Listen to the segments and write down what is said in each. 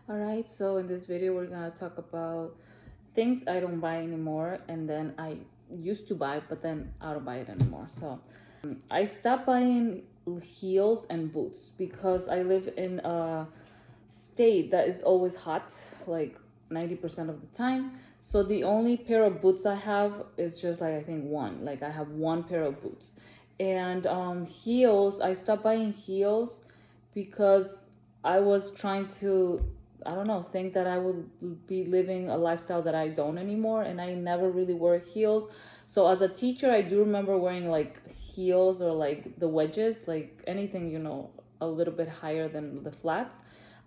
All right, so in this video, we're gonna talk about things I don't buy anymore, and then I used to buy, but then I don't buy it anymore. So I stopped buying heels and boots because I live in a state that is always hot, like 90% of the time. So the only pair of boots I have is just like I think one. Like I have one pair of boots, and heels. I stopped buying heels because I was trying to, I don't know, think that I would be living a lifestyle that I don't anymore, and I never really wear heels. So as a teacher, I do remember wearing like heels or like the wedges, like anything, a little bit higher than the flats.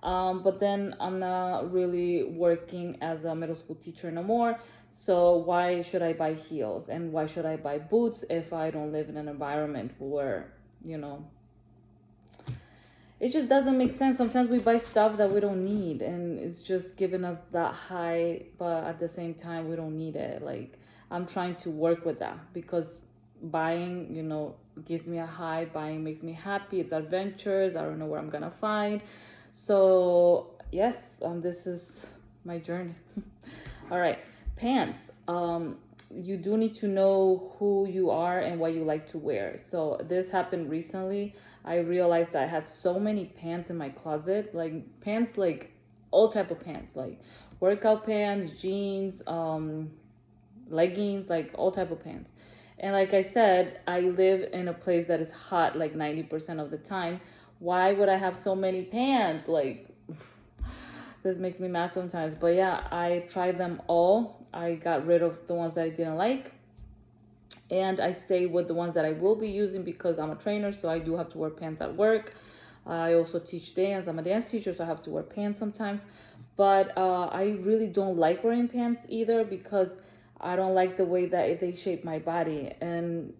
But then I'm not really working as a middle school teacher no more. So why should I buy heels and why should I buy boots if I don't live in an environment where, you know, it just doesn't make sense. Sometimes we buy stuff that we don't need and it's just giving us that high, but at the same time we don't need it. Like I'm trying to work with that because buying, gives me a high. Buying makes me happy. It's adventures. I don't know where I'm gonna find. So yes, this is my journey. All right, pants. You do need to know who you are and what you like to wear. So this happened recently. I realized that I had so many pants in my closet, like pants, like all type of pants, like workout pants, jeans, leggings, like all type of pants. And like I said, I live in a place that is hot like 90% of the time. Why would I have so many pants? Like this makes me mad sometimes. But yeah, I tried them all. I got rid of the ones that I didn't like. And I stayed with the ones that I will be using because I'm a trainer, so I do have to wear pants at work. I also teach dance. I'm a dance teacher, so I have to wear pants sometimes. But I really don't like wearing pants either because I don't like the way that they shape my body. And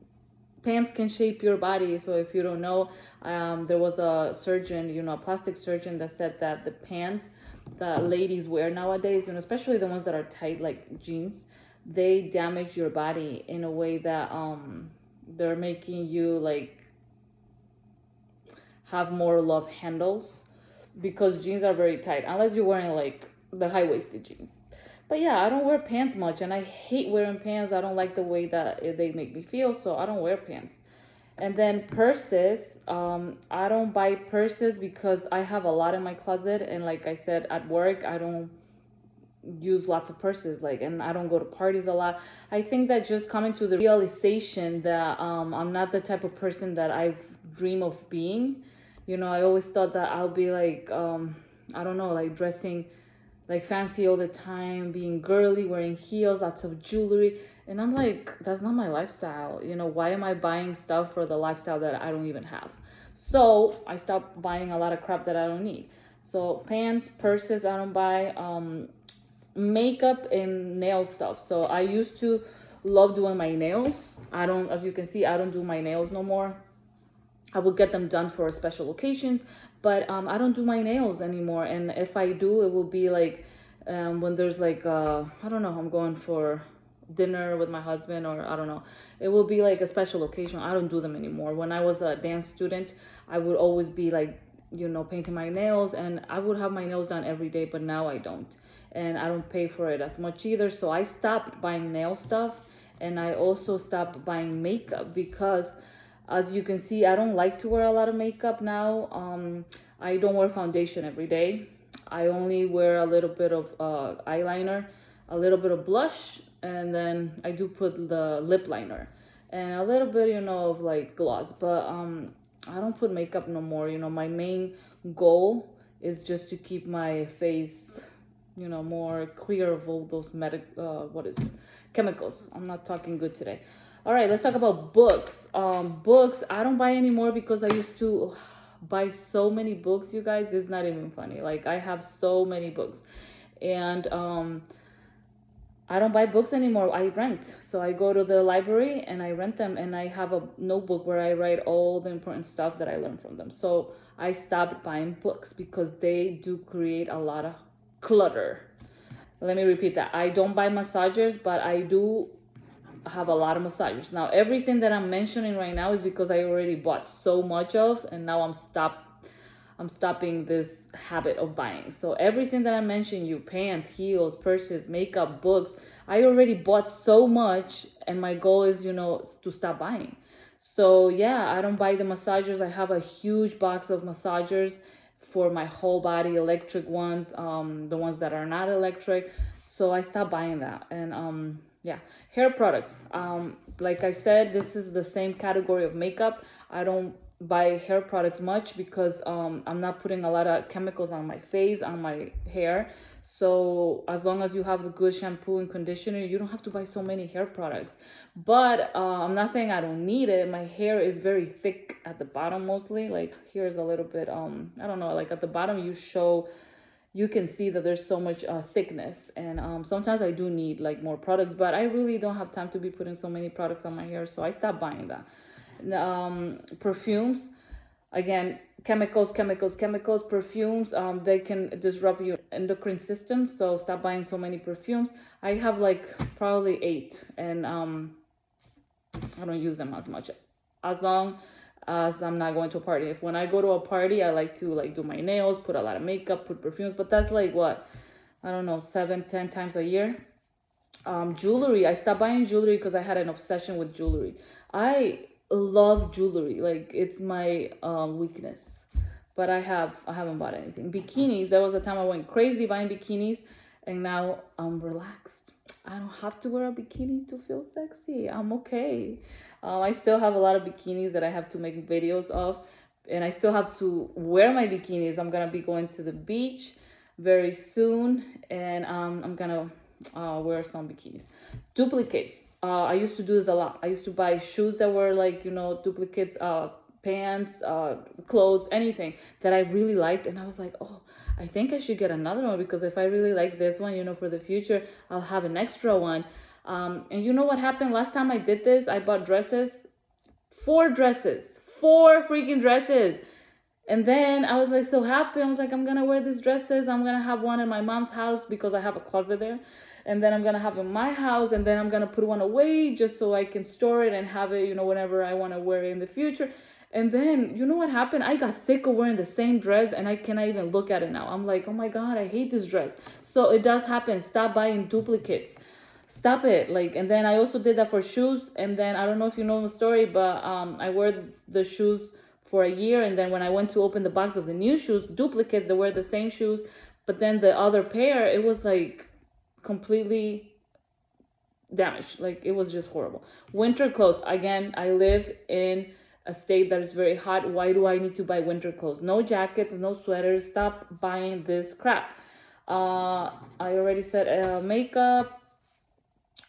pants can shape your body. So if you don't know, there was a surgeon, a plastic surgeon that said that the pants that ladies wear nowadays, especially the ones that are tight like jeans, they damage your body in a way that they're making you like have more love handles because jeans are very tight unless you're wearing like the high-waisted jeans. But yeah, I don't wear pants much and I hate wearing pants. I don't like the way that they make me feel, so I don't wear pants. And then purses, I don't buy purses because I have a lot in my closet, and like I said, at work I don't use lots of purses, like, and I don't go to parties a lot. I think that just coming to the realization that I'm not the type of person that I dream of being. I always thought that I'll be like I don't know, like dressing like fancy all the time, being girly, wearing heels, lots of jewelry. And I'm like, that's not my lifestyle. Why am I buying stuff for the lifestyle that I don't even have? So I stopped buying a lot of crap that I don't need. So pants, purses, I don't buy. Makeup and nail stuff. So I used to love doing my nails. I don't, as you can see, I don't do my nails no more. I would get them done for special occasions, but I don't do my nails anymore. And if I do, it will be like when there's like I don't know, I'm going for dinner with my husband, or I don't know. It will be like a special occasion. I don't do them anymore. When I was a dance student, I would always be like, painting my nails, and I would have my nails done every day, but now I don't. And I don't pay for it as much either. So I stopped buying nail stuff, and I also stopped buying makeup because as you can see, I don't like to wear a lot of makeup now. I don't wear foundation every day. I only wear a little bit of eyeliner, a little bit of blush, and then I do put the lip liner and a little bit, of like gloss. But I don't put makeup no more. My main goal is just to keep my face, more clear of all those what is it? Chemicals. I'm not talking good today. All right, let's talk about books. Books I don't buy anymore because I used to buy so many books. You guys, it's not even funny. Like I have so many books, and I don't buy books anymore. I rent. So I go to the library and I rent them, and I have a notebook where I write all the important stuff that I learned from them. So I stopped buying books because they do create a lot of clutter. Let me repeat that. I don't buy massagers, but I do have a lot of massagers. Now, everything that I'm mentioning right now is because I already bought so much of, and now I'm stopping this habit of buying. So everything that I mentioned, you pants, heels, purses, makeup, books, I already bought so much, and my goal is, to stop buying. So yeah, I don't buy the massagers. I have a huge box of massagers for my whole body, electric ones, the ones that are not electric. So I stopped buying that. And yeah, hair products. Like I said, this is the same category of makeup. I don't buy hair products much because I'm not putting a lot of chemicals on my face, on my hair. So as long as you have the good shampoo and conditioner, you don't have to buy so many hair products. But I'm not saying I don't need it. My hair is very thick at the bottom mostly. Like here's a little bit, I don't know, like at the bottom you can see that there's so much thickness, and sometimes I do need like more products, but I really don't have time to be putting so many products on my hair, so I stopped buying that. Perfumes, again, chemicals, perfumes, they can disrupt your endocrine system, so stop buying so many perfumes. I have like probably 8, and I don't use them as much, as long as I'm not going to a party. If when I go to a party, I like to like do my nails, put a lot of makeup, put perfumes, but that's like what, I don't know, 7, 10 times a year. Jewelry, I stopped buying jewelry because I had an obsession with jewelry. I love jewelry, like it's my weakness, but I haven't bought anything. Bikinis, there was a time I went crazy buying bikinis, and now I'm relaxed. I don't have to wear a bikini to feel sexy. I'm okay. I still have a lot of bikinis that I have to make videos of, and I still have to wear my bikinis. I'm gonna be going to the beach very soon, and I'm gonna wear some bikinis. Duplicates. I used to do this a lot. I used to buy shoes that were like, duplicates, pants, clothes, anything that I really liked. And I was like, oh, I think I should get another one, because if I really like this one, for the future, I'll have an extra one. And you know what happened? Last time I did this, I bought dresses, 4 freaking dresses. And then I was like so happy. I was like, I'm gonna wear these dresses. I'm gonna have one in my mom's house because I have a closet there. And then I'm gonna have it in my house, and then I'm gonna put one away just so I can store it and have it, whenever I wanna wear it in the future. And then, you know what happened? I got sick of wearing the same dress, and I cannot even look at it now. I'm like, oh my God, I hate this dress. So it does happen. Stop buying duplicates. Stop it. Like, and then I also did that for shoes. And then I don't know if you know the story, but I wear the shoes for a year, and then when I went to open the box of the new shoes, duplicates that were the same shoes, but then the other pair, it was like completely damaged. Like, it was just horrible. Winter clothes, again, I live in a state that is very hot. Why do I need to buy winter clothes? No jackets, no sweaters. Stop buying this crap. I already said makeup.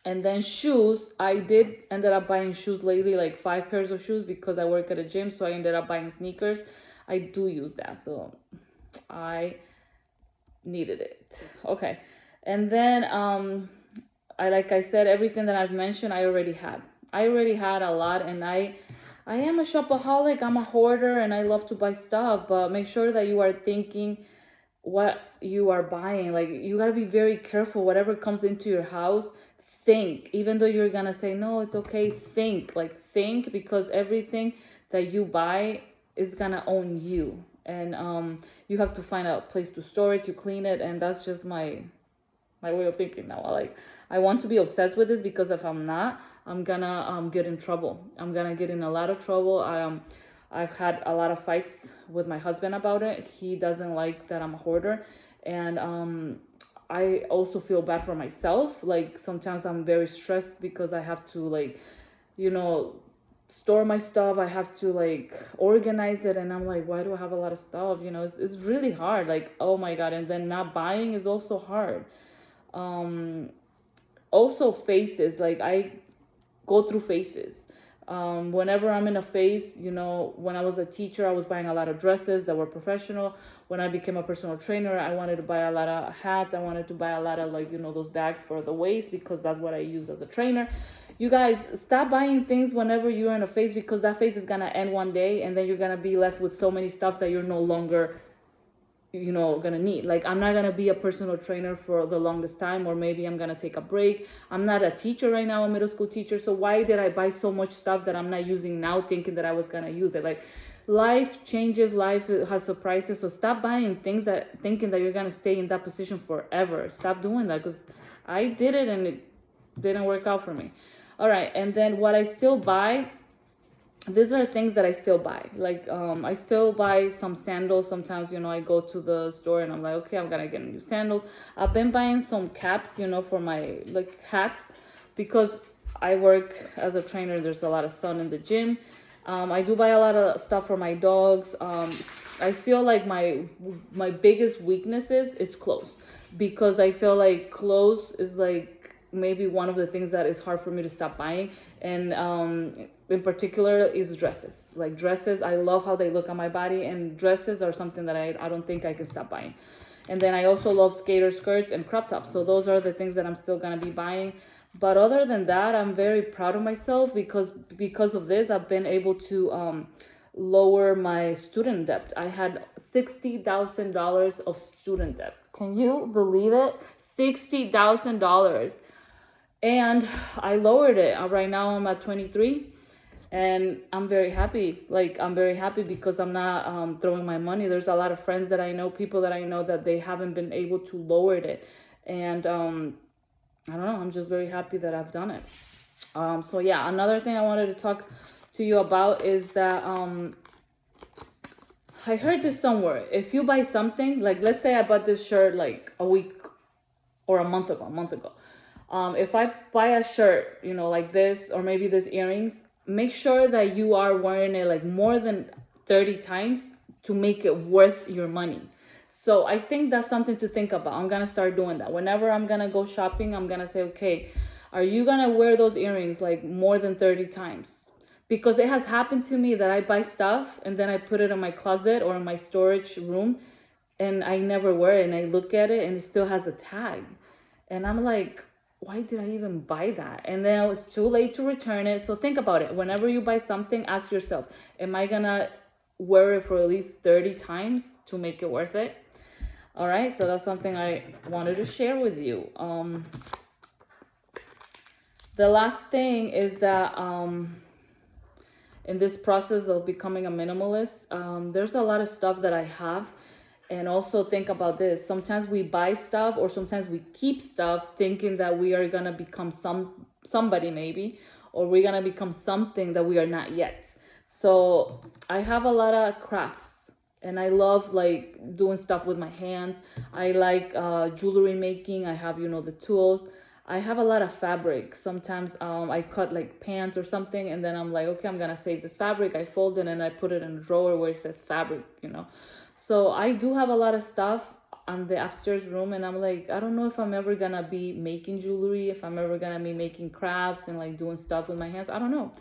And then shoes, I did ended up buying shoes lately, like 5 pairs of shoes, because I work at a gym, so I ended up buying sneakers. I do use that, so I needed it. Okay. And then like I said, everything that I've mentioned, I already had. I already had a lot, and I am a shopaholic. I'm a hoarder, and I love to buy stuff, but make sure that you are thinking what you are buying. Like, you got to be very careful. Whatever comes into your house, think. Even though you're gonna say no, it's okay, think. Like, think, because everything that you buy is gonna own you, and you have to find a place to store it, to clean it. And that's just my way of thinking now. I want to be obsessed with this, because if I'm not, I'm gonna get in trouble. I'm gonna get in a lot of trouble. I've had a lot of fights with my husband about it. He doesn't like that I'm a hoarder, and I also feel bad for myself. Like, sometimes I'm very stressed because I have to, like, store my stuff. I have to, like, organize it, and I'm like, why do I have a lot of stuff? It's really hard. Like, oh my God. And then not buying is also hard. Also phases. Like, I go through phases. Whenever I'm in a phase, when I was a teacher, I was buying a lot of dresses that were professional. When I became a personal trainer, I wanted to buy a lot of hats. I wanted to buy a lot of, like, those bags for the waist, because that's what I used as a trainer. You guys, stop buying things whenever you're in a phase, because that phase is gonna end one day, and then you're gonna be left with so many stuff that you're no longer gonna need. Like, I'm not gonna be a personal trainer for the longest time, or maybe I'm gonna take a break. I'm not a teacher right now, a middle school teacher, so why did I buy so much stuff that I'm not using now, thinking that I was gonna use it? Like, Life changes, life has surprises. So stop buying things that thinking that you're gonna stay in that position forever. Stop doing that, because I did it and it didn't work out for me. All right, and then what I still buy, these are things that I still buy. Like, I still buy some sandals. Sometimes, I go to the store and I'm like, okay, I'm gonna get new sandals. I've been buying some caps, for my like hats, because I work as a trainer. There's a lot of sun in the gym. I do buy a lot of stuff for my dogs. I feel like my biggest weaknesses is clothes, because I feel like clothes is like maybe one of the things that is hard for me to stop buying. And in particular is dresses. Like dresses, I love how they look on my body, and dresses are something that I don't think I can stop buying. And then I also love skater skirts and crop tops. So those are the things that I'm still gonna be buying. But other than that, I'm very proud of myself, because of this, I've been able to lower my student debt. I had $60,000 of student debt. Can you believe it? $60,000. And I lowered it. Right now I'm at 23, and I'm very happy. Like, I'm very happy because I'm not throwing my money. There's a lot of friends that I know, people that I know, that they haven't been able to lower it. And I don't know, I'm just very happy that I've done it. So yeah, another thing I wanted to talk to you about is that I heard this somewhere. If you buy something, like let's say I bought this shirt like a week or a month ago. If I buy a shirt, like this, or maybe these earrings, make sure that you are wearing it like more than 30 times to make it worth your money. So I think that's something to think about. I'm gonna start doing that. Whenever I'm gonna go shopping, I'm gonna say, okay, are you gonna wear those earrings like more than 30 times? Because it has happened to me that I buy stuff and then I put it in my closet or in my storage room, and I never wear it, and I look at it and it still has a tag. And I'm like, why did I even buy that? And then it was too late to return it. So think about it. Whenever you buy something, ask yourself, am I gonna wear it for at least 30 times to make it worth it? All right, so that's something I wanted to share with you. The last thing is that in this process of becoming a minimalist, there's a lot of stuff that I have. And also think about this. Sometimes we buy stuff, or sometimes we keep stuff thinking that we are going to become somebody maybe, or we're going to become something that we are not yet. So I have a lot of crafts, and I love like doing stuff with my hands. I like jewelry making. I have, the tools. I have a lot of fabric. Sometimes I cut like pants or something, and then I'm like, okay, I'm going to save this fabric. I fold it and I put it in a drawer where it says fabric, So I do have a lot of stuff on the upstairs room, and I'm like, I don't know if I'm ever gonna be making jewelry, if I'm ever gonna be making crafts and like doing stuff with my hands. I don't know.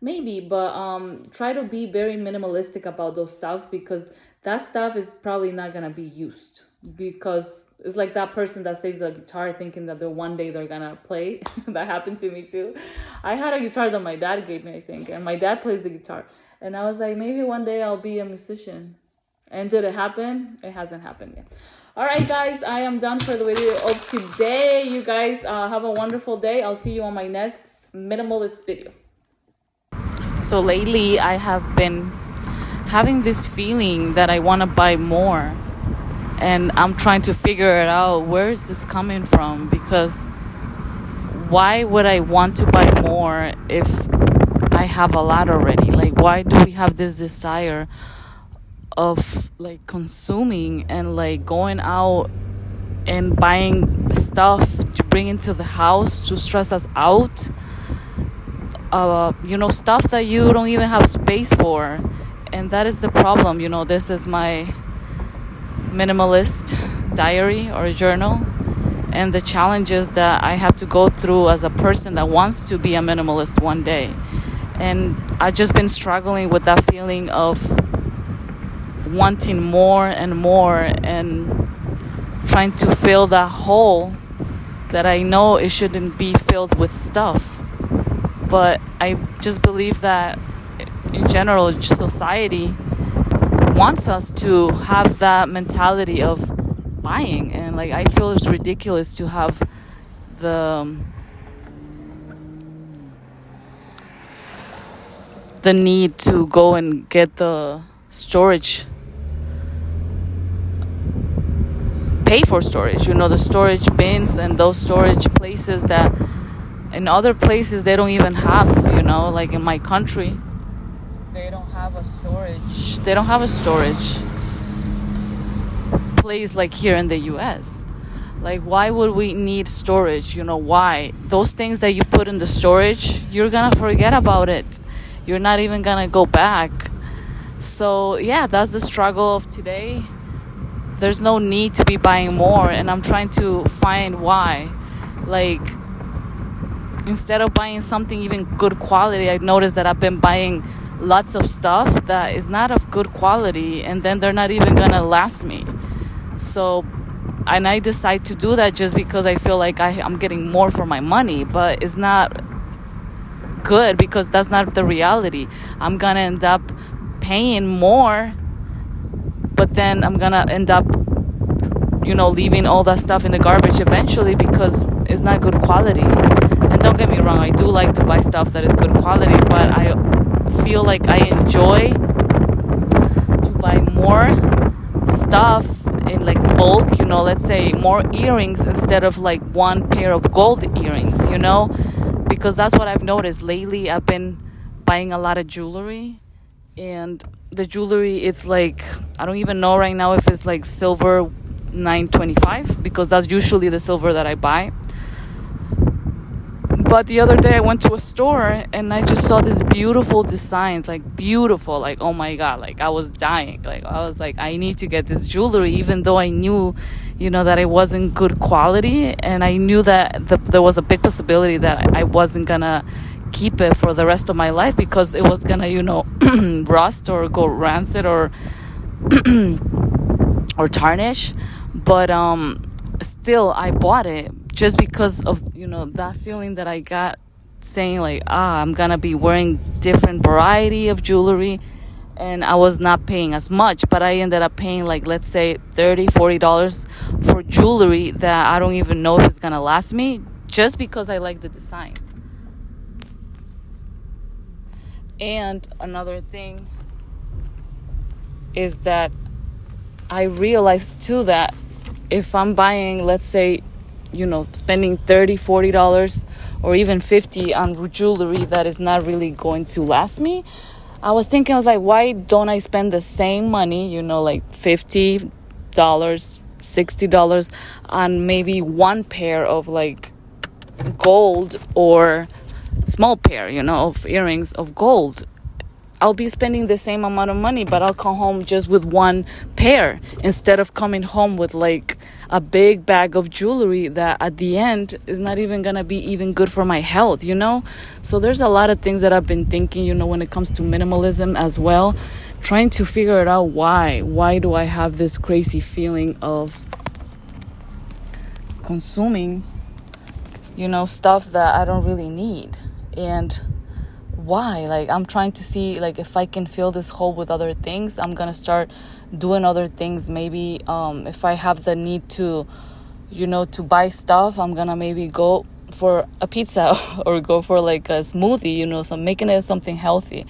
Maybe, but try to be very minimalistic about those stuff, because that stuff is probably not gonna be used, because it's like that person that saves a guitar thinking that one day they're gonna play. That happened to me too. I had a guitar that my dad gave me, I think, and my dad plays the guitar, and I was like, maybe one day I'll be a musician. And did it happen? It hasn't happened yet. All right, guys, I am done for the video of today. You guys have a wonderful day. I'll see you on my next minimalist video. So lately, I have been having this feeling that I want to buy more. And I'm trying to figure it out. Where is this coming from? Because why would I want to buy more if I have a lot already? Like, why do we have this desire of like consuming and like going out and buying stuff to bring into the house to stress us out? Stuff that you don't even have space for. And that is the problem. This is my minimalist diary or journal, and the challenges that I have to go through as a person that wants to be a minimalist one day. And I've just been struggling with that feeling of wanting more and more, and trying to fill that hole that I know it shouldn't be filled with stuff. But I just believe that in general, society wants us to have that mentality of buying, and like I feel it's ridiculous to have the the need to go and get the storage, pay for storage, the storage bins and those storage places that in other places they don't even have, like in my country, they don't have a storage place like here in the US. Like, why would we need storage? Why? Those things that you put in the storage, you're gonna forget about it. You're not even gonna go back. So yeah, that's the struggle of today. There's no need to be buying more, and I'm trying to find why. Like, instead of buying something even good quality, I've noticed that I've been buying lots of stuff that is not of good quality, and then they're not even gonna last me. So, and I decide to do that just because I feel like I'm getting more for my money, but it's not good because that's not the reality. I'm gonna end up paying more, but then I'm gonna end up, leaving all that stuff in the garbage eventually because it's not good quality. And don't get me wrong, I do like to buy stuff that is good quality, but I feel like I enjoy to buy more stuff in like bulk, let's say more earrings instead of like one pair of gold earrings, because that's what I've noticed lately. I've been buying a lot of jewelry, and the jewelry, it's like, I don't even know right now if it's like silver 925, because that's usually the silver that I buy. But the other day I went to a store and I just saw this beautiful designs, like beautiful, like, oh my God, like I was dying. Like I was like, I need to get this jewelry, even though I knew, that it wasn't good quality. And I knew that there was a big possibility that I wasn't gonna keep it for the rest of my life because it was gonna, rust or go rancid or or tarnish. But still I bought it just because of, that feeling that I got, saying like, I'm gonna be wearing different variety of jewelry, and I was not paying as much, but I ended up paying like, let's say $30-$40 for jewelry that I don't even know if it's gonna last me, just because I like the design. And another thing is that I realized too that if I'm buying, let's say, spending $30-$40 or even $50 on jewelry that is not really going to last me, I was like, why don't I spend the same money, like $50, $60 on maybe one pair of like gold or small pair, of earrings of gold. I'll be spending the same amount of money, but I'll come home just with one pair instead of coming home with like a big bag of jewelry that at the end is not even gonna be even good for my health, So there's a lot of things that I've been thinking, when it comes to minimalism as well, trying to figure it out. Why do I have this crazy feeling of consuming, stuff that I don't really need? And why? Like, I'm trying to see, like, if I can fill this hole with other things, I'm gonna start doing other things. Maybe if I have the need to, to buy stuff, I'm gonna maybe go for a pizza or go for like a smoothie, so making it something healthy.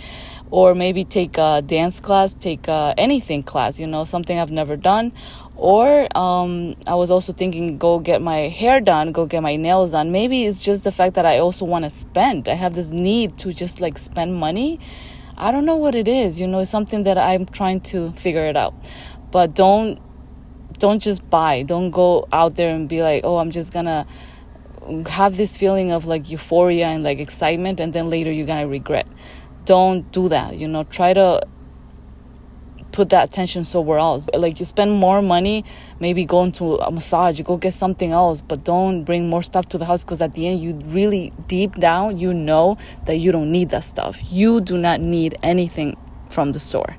Or maybe take a dance class, take anything class, something I've never done. Or I was also thinking, go get my hair done, go get my nails done. Maybe it's just the fact that I also want to spend. I have this need to just like spend money. I don't know what it is. It's something that I'm trying to figure it out. But don't just buy. Don't go out there and be like, oh, I'm just gonna have this feeling of like euphoria and like excitement, and then later you're gonna regret. Don't do that. Try to put that attention somewhere else. Like, you spend more money, maybe go into a massage, go get something else, but don't bring more stuff to the house, because at the end, you really deep down, that you don't need that stuff. You do not need anything from the store.